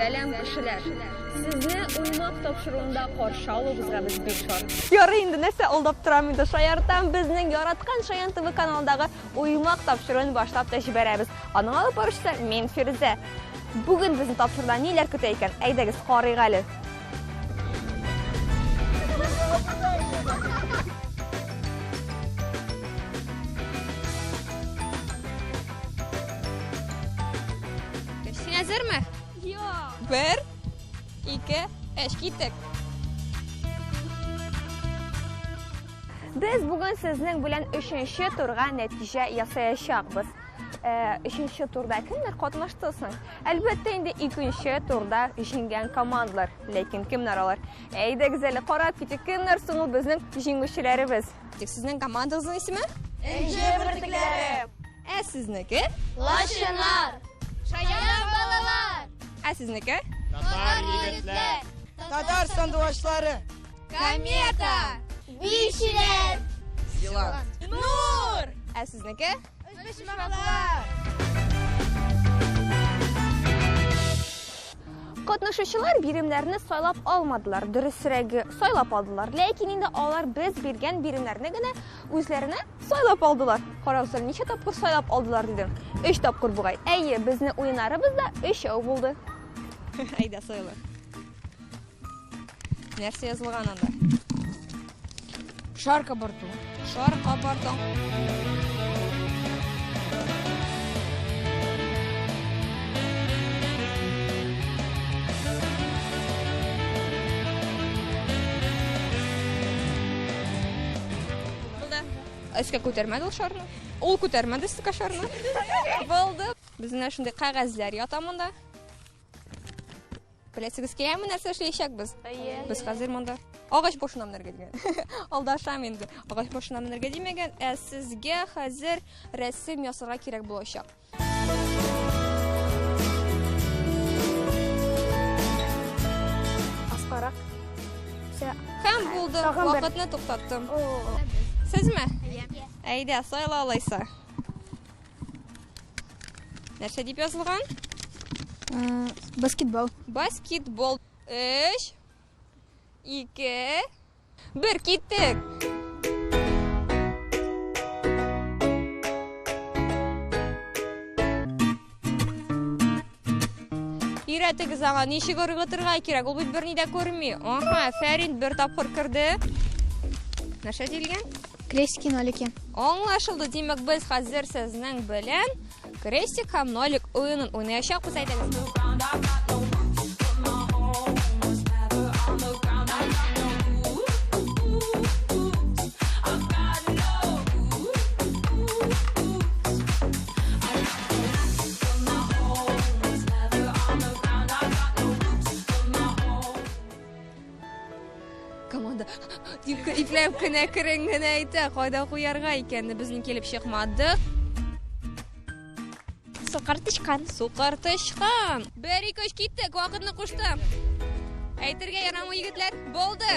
Сәлем кешеләр. Сезне уймак тапшыруында каршы алуыбызга без бик шат. Ярый инде нәрсә алдап торам инде шаяртам. Безнең яраткан Шаян ТВ каналындагы уймак тапшыруын башлап та җибәрәбез. Аның алып баручысы мен Фирүзә. Бүген безне тапшыруда ниләр көтә икән? Әйдәгез карыйк әле. Әзерме? Yok. 1, 2, 3, киттек. Без бүген сезнең белән 3нче турга нәтиҗә ясаячакбыз. 3нче турда кемнәр катнашты соң? Әлбәттә инде 2нче турда җиңгән командалар. Ләкин кемнәр алар? Әйдәгез әле карап китик, кемнәр соң ул безнең җиңүчеләребез. Сезнең командагызның исеме? Энҗе бөртекләре. Сезнеке? Лачыннар. Шаян балалар. Сезнеке? Татар егетләр. Татар сандугачлары. Комета. Бишиләр. Силан. Нур. Сезнеке? Үзбәшмәкләр. Катнашучылар биремнәрне сайлап алмадылар, дөресрәге сайлап алдылар. Ләкин инде алар без биргән биремнәрне генә үзләренә сайлап алдылар. Караусыз ничә тапкыр сайлап алдылар дидем. 3 тапкыр бугай. Әйе, безне уеннарыбыз да 3 булды. Әйдә сайла. Нәрсә язылган анда? Шар кабарту. Шар кабарту. Өскә күтәрмәде ул шарны. Ул күтәрмәде өскә шарны. Булды. Безнең шундый кагазьләр ята монда. Беләсегез киләме нәрсә эшләячәкбез? Без хәзер монда агач башына менәргә дигән. Алдашам инде. Агач башына менәргә димәгән, сезгә хәзер рәсем ясарга кирәк булачак. Аскарак. Һәм булды. Вакытны туктаттым. Сезме? Әйдә, сайла алайса. Нәрсә дип язылган? Баскетбол. Баскетбол. 3, 2, 1, киттек. Өйрәтегез аңа, ничек ыргытырга кирәк? Ул бит берни дә күрми. Аха, Фәрит бер тапкыр керде. Нәрсә дилгән? Крестики, нолики. Аңлашылды. Димәк, без хәзер сезнең белән крестик һәм нолик уенын уйнаячакбыз, әйдәгез. Команда ипләп кенә керен генә әйтә, кайда куярга икәнне безнең килеп чыкмады. Сукартышкан. Сукартышкан. 1, 2, 3 киттек, вакытны куштым. Әйтергә ярамый егетләр, булды.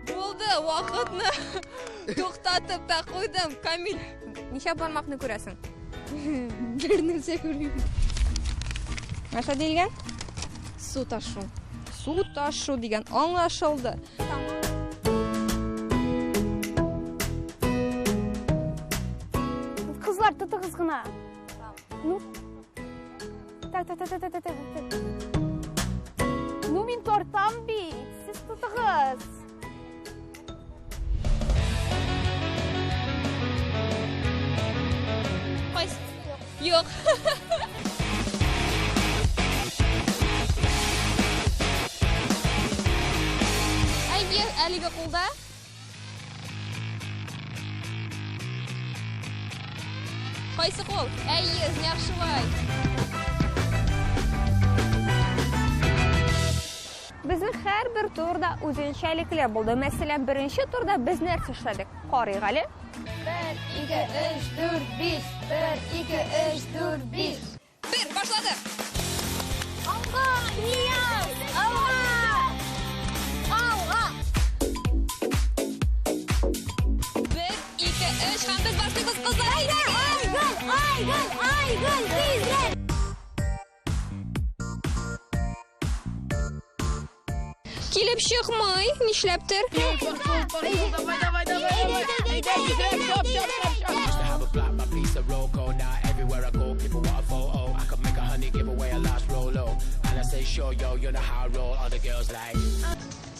Булды, вакытны туктатып та куйдым. Камил, ничә бармакны күрәсең? Бер нәрсә күрмим. Нәрсә дигән? Су ташу. Су ташу дигән аңлашылды. Кызлар тотыгыз гына. Ну. Так. Ну мин тортам бит. Сез тотыгыз. Кайсы? Юк. Әлеге кулда. Кайсы кул? Әйе, яхшылай. Безнең һәрбер турда үзенчәлекләр булды. Мәсәлән, беренче турда без нәрсә эшләдек? Карыйк әле. 1, 2, 3, 4, 5. 1, 2, 3, 4, 5. 1, башлады. Алга, Нияз! Алга! Алга! 1, 2, 3, һәм без башлыйбыз, кызлар. Айгөл! килеп чыкмый, нишләптер?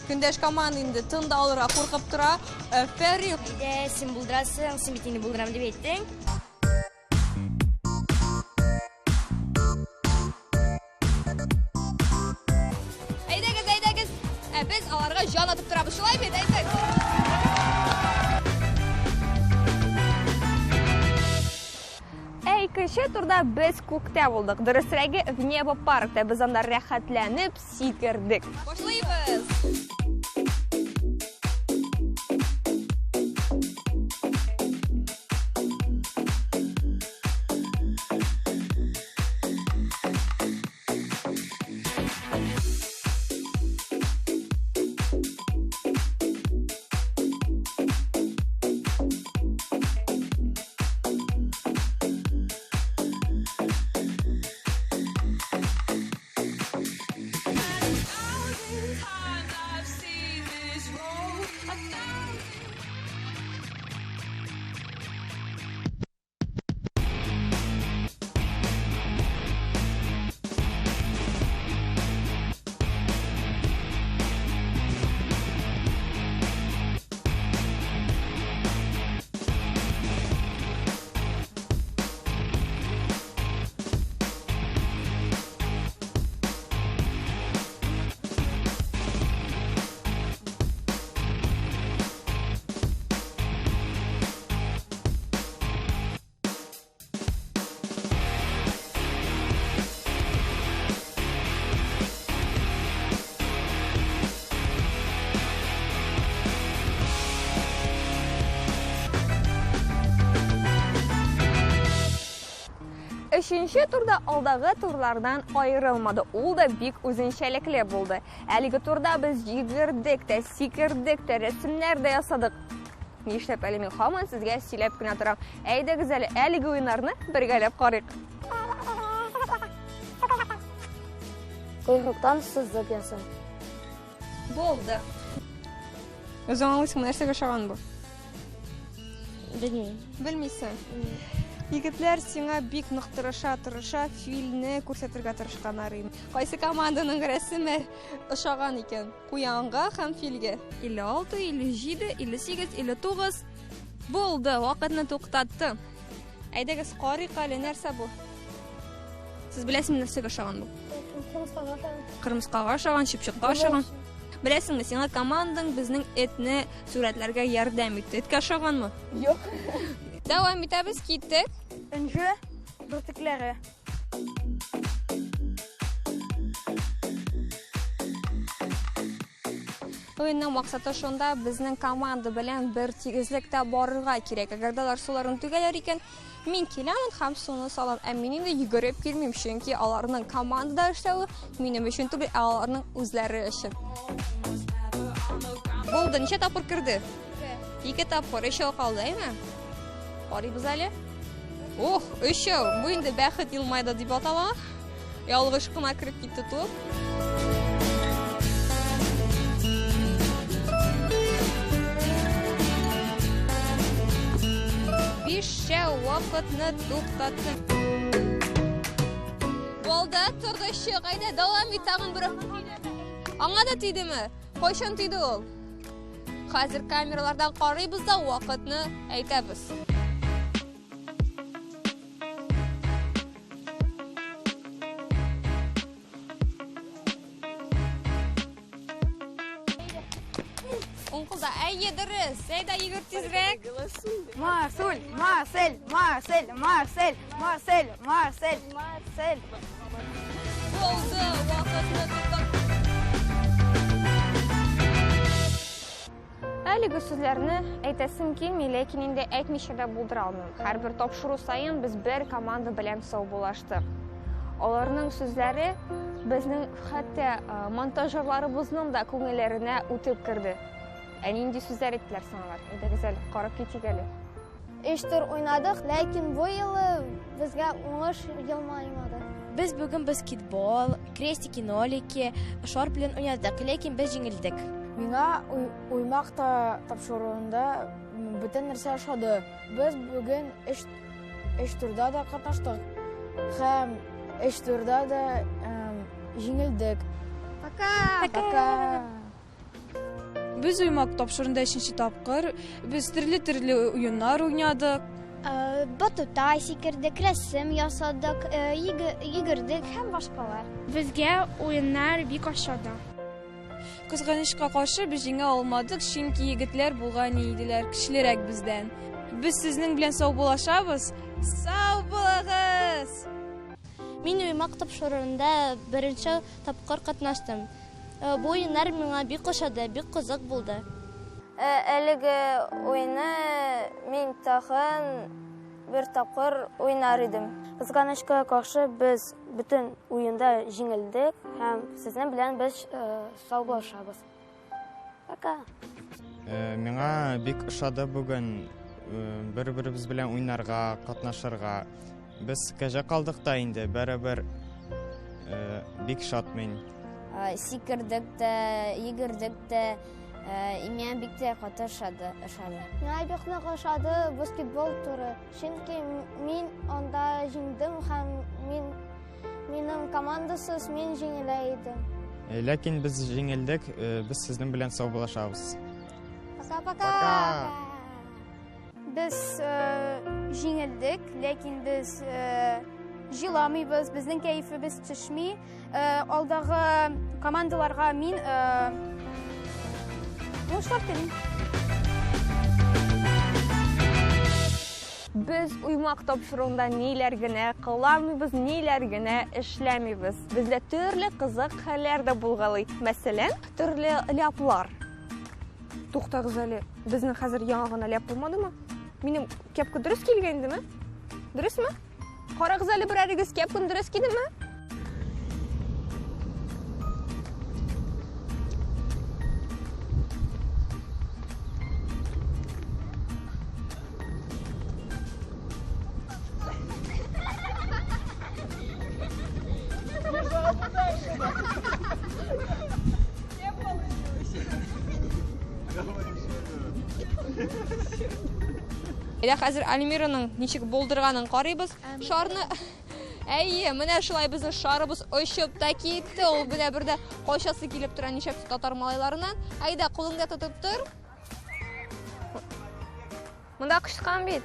Көндәш команда инде тында алырга куркып тора. Фәрик, Син булдырасың, син битеңне булдырам дип әйттең. әйдәгез. Без аларга җан атып торабыз. Шулай бит, әйдәгез. Икенче турда без күктә булдык. Дөресрәге, в небо паркта без анда рәхәтләнеп сикердек. Башлыйбыз. Üçüncü turda алдагы турлардан айрылмады. Ул да бик үзенчәлекле булды. Әлеге турда без йөгердек тә, сикердек тә, рәсемнәр дә ясадык. Нишләп әле мин һаман сезгә сөйләп кенә торам. Әйдәгез әле әлеге уеннарны бергәләп карыйк. Койрыктан сызып ясый. Булды. Өзең аңлыйсыңмы, нәрсәгә ошаган бу? Белмим. Белмисең. Егетләр сиңа бик нык тырыша филне күрсәтергә тырышканнар иде. Кайсы команданың рәсеме ошаган икән? Куянга һәм филгә. 56, 57, 58, 59 булды. Вакытны туктатты. Әйдәгез карыйк әле, нәрсә бу? Сез беләсезме, нәрсәгә ошаган бу? Кырмыскага ошаган, чыпчыкка ошаган. Беләсеңме, сиңа командаң безнең этне сүрәтләргә ярдәм итте. Эткә ошаганмы? Юк. Давам итәбез, киттек. Өнҗе бөртекләре. Уенның максаты шунда безнең команда белән бер тигезлектә барырга кирәк. Әгәр дә алар суларын түгәләр икән, мин киләмен һәм суны салам. Ә мин инде йөгереп килмим, чөнки аларның командада эшләүе минем өчен түгел, аларның үзләре өчен. Булды, ничә тапкыр керде? 2 тапкыр, 3 калды, әйме? Карыйбыз әле. Ох, 3. Бу инде бәхет елмайды дип атала. Ялгыш кына кирип китте топ. Бишә вакытны туктатты. Булды, турды чык, әйдә, дәвам ит тагын бер. Аңа да тидеме? Кайчан тиде ул? Хәзер камералардан карыйбыз да вакытны әйтәбез. Онкылда әйе дөрес, әйдә йөгер тизрәк. Марсель, Марсель, Марсель, Марсель, Марсель, Марсель, Марсель. Булды, вакытны туктатты. Әлеге сүзләрне әйтәсем килми, ләкин инде әйтмичә дә булдыра алмыйм. Һәрбер тапшыру саен без бер команда белән саубулаштык. Аларның сүзләре безнең хәтта монтажерларыбызның да күңелләренә үтеп керде. Ә нинди сүзләр әйттеләр соңлар? Әйдәгез әле, карап китик әле. 3 тур уйнадык, ләкин бу юлы безгә уңыш елмаймады. Biz bugün basketbol, крестики-нолики, шар белән уйнадык, ләкин без җиңелдек. Миңа уймак тапшыруында бөтен нәрсә ошады. Без бүген эш турда да катнаштык һәм эш турда да җиңелдек. Пока. Biz uymak topşırında 5-нче тапкыр. Biz төрле уеннар уйнадык. Батута сикердек, рәсем ясадык, йөгердек һәм башкалар. Безгә уеннар бик ошады. Кызганычка каршы без җиңә алмадык, чөнки егетләр булган иделәр, кичлерәк бездән. Без сезнең белән сау булашабыз. Сау булыгыз! Мин уймак тапшыруында беренче тапкыр катнаштым. Бу уеннар миңа бик ошады, бик кызык булды. Әлеге уйны мин тагын бер тапкыр уйнар идем. Кызганычка каршы без бөтен уенда җиңелдек һәм сезнең белән без саубулашабыз. Пока. Миңа бик ошады бүген бер-беребез белән уйнарга, катнашырга. Без кәҗә калдык та инде, бер бик шатмын. Сикердек тә, йөгердек тә, миңа бик тә катнашады. Миңа бик нык ошады баскетбол туры. Чөнки мин анда җиңдем һәм минем командасыз мин җиңелә идем. Ләкин без җиңелдек, без сезнең белән сау булашабыз. Пока. Без җиңелдек, ләкин без җыламыйбыз, безнең кәефебез төшми. Алдагы командаларга мин уңышлар телим. Biz uymak topşırığında neler gene kılamıyız, neler gene işlemiybiz. Bizde türlü kızık haller de bulgalı. Mesela türlü laplar. To'xtag'iz Ali, bizning hozir yong'in lap bo'lmadimi? Mening kepka durust kelgandimi? Durustmi? Qarag'iz Ali, birarigiz kepkani durust kiydimi? Hozir Almiraning nechik bo'ldirganini qaraymiz. Sharni әйе, менә шулай безнең шарыбыз очып та китте. Ул менә бердә кайшасы килеп тора ничек татар малайларыннан. Айда, кулыңда тотып тор. Монда кышкан бит.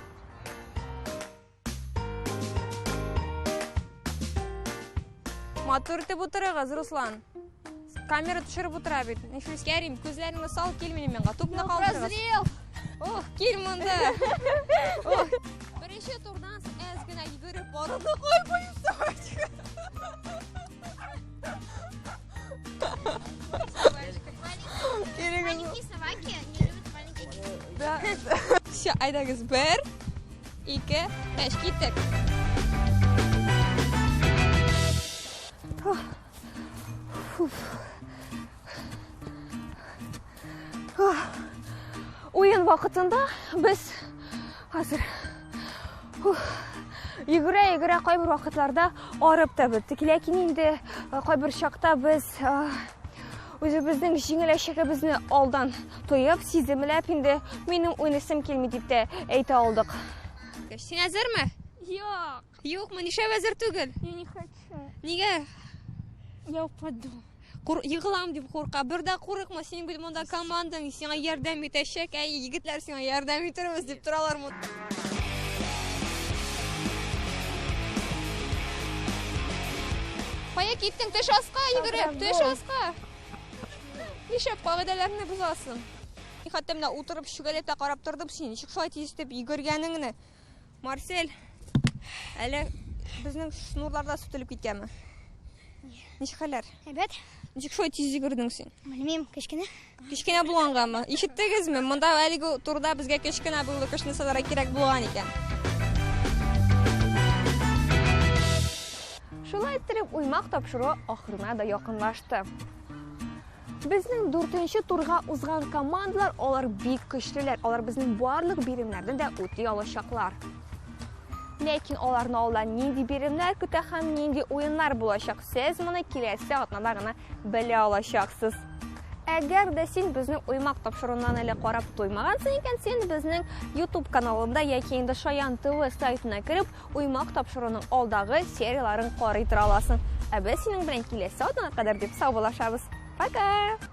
Матур итеп утырыгыз, Руслан. Камера төшереп утыра бит. Нифис Кәрим, күзләреңне сал, кил минем янга. Тупны калдырыгыз. Ох, кил монда. Ох. Беренче турдан әз генә йөгереп барып куйбыйм сабачка. Маленькие собаки не любят маленьких детей. Да. Все, айдагыз. 1, 2, 3, киттек. Oyun vaqtında biz hazır yugura qaybir vaqtlarda arib da bitdik. Lekin endi qaybir chaqda biz o'zimizning jingilashligimizni oldan to'yib, sezimlab endi mening o'ynashim kelmaydi deb de ayta oldik. Sen hazırmı? Yok, Yo'qmi, nishab hazır tugul? я не хочу. Nega? Я упаду. Yig'lam deb qo'rqa. Birda qo'rqma, sening bu monda komandang senga yordam etashak, ay yigitlar senga yordam etamiz deb turalarmi? Qo'ya ketding tashasqa, yugurib, tashasqa. Nishab qoidalarni buzasin. Hatto men o'tirib shugalabda qarab turdim, sen nechik tez deb yugurganingni. Marsel, hali bizning shnurlarda sutilib ketganmi? Nechik halar? Evet. Nechik tez yugurding sen? Bilmem, kichkina. Kichkina bo'lganmi? Eshitdingizmi? Bunda haligi turda bizga kichkina bo'lgan narsalar kerak bo'lgan ekan. Шулай итеп уймак тапшыру ахырына да якынлашты. Безнең 4нче турга узган командалар, алар бик көчлеләр. Алар безнең барлык биремнәрдән дә үти алачаклар. Ләкин аларны алдан нинди биремнәр көтә һәм нинди уеннар булачак, сез моны киләсе атнада гына белә алачаксыз. Әгәр дә син безнең уймак тапшыруыннан әле карап туймагансың икән, син безнең YouTube каналында яки инде Шаян ТВ сайтына кереп, уймак тапшыруның алдагы серияларын карый тора аласың. Ә без синең белән киләсе атнага кадәр дип саубуллашабыз. Пока!